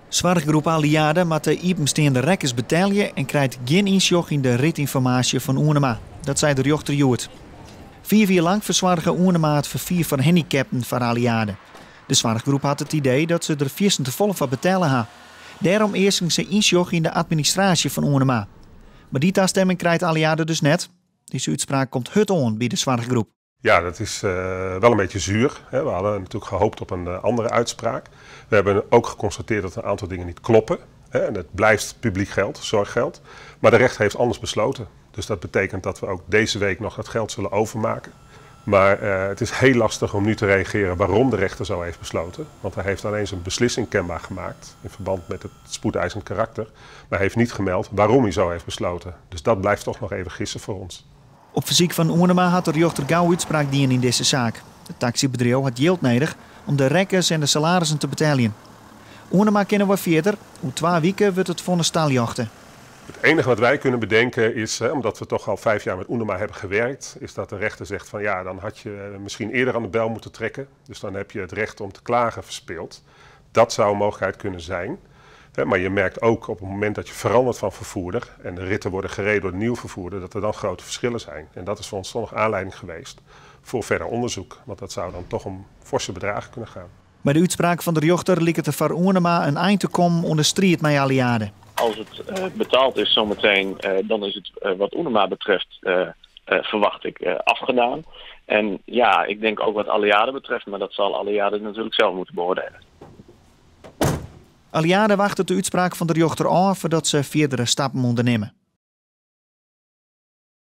Zwartgroep Aliade moet de iepensteende rekkers betalen en krijgt geen insjoch in de ritinformatie van Oenema. Dat zei de rechter Joert. 4 jaar lang verzwargen Oenema het vervier van handicapten voor Aliade. De zwartgroep had het idee dat ze er 4 te volle van betalen had. Daarom eerst ze insjoch in de administratie van Oenema. Maar die stemming krijgt Aliade dus net. Deze uitspraak komt hut on bij de zwartgroep. Ja, dat is wel een beetje zuur. We hadden natuurlijk gehoopt op een andere uitspraak. We hebben ook geconstateerd dat een aantal dingen niet kloppen. En het blijft publiek geld, zorggeld. Maar de rechter heeft anders besloten. Dus dat betekent dat we ook deze week nog dat geld zullen overmaken. Maar het is heel lastig om nu te reageren waarom de rechter zo heeft besloten. Want hij heeft alleen zijn beslissing kenbaar gemaakt in verband met het spoedeisend karakter. Maar hij heeft niet gemeld waarom hij zo heeft besloten. Dus dat blijft toch nog even gissen voor ons. Op verzoek van Oenema had de rechter gauw uitspraak dienen in deze zaak. Het taxibedrijf had geld nodig om de rekkers en de salarissen te betalen. Oenema kennen we verder. Hoe 2 weken wordt het vonnis staljochten. Het enige wat wij kunnen bedenken is, omdat we toch al 5 jaar met Oenema hebben gewerkt, is dat de rechter zegt van ja, dan had je misschien eerder aan de bel moeten trekken. Dus dan heb je het recht om te klagen verspeeld. Dat zou een mogelijkheid kunnen zijn. Maar je merkt ook op het moment dat je verandert van vervoerder en de ritten worden gereden door een nieuw vervoerder, dat er dan grote verschillen zijn. En dat is voor ons toch nog aanleiding geweest voor verder onderzoek. Want dat zou dan toch om forse bedragen kunnen gaan. Bij de uitspraak van de rechter liet het er voor Oenema een eind te komen onder strijd met Aliade. Als het betaald is zometeen, dan is het wat Oenema betreft, verwacht ik, afgedaan. En ja, ik denk ook wat Aliade betreft, maar dat zal Aliade natuurlijk zelf moeten beoordelen. Aliade wacht op de uitspraak van de rechter af voordat ze verdere stappen ondernemen.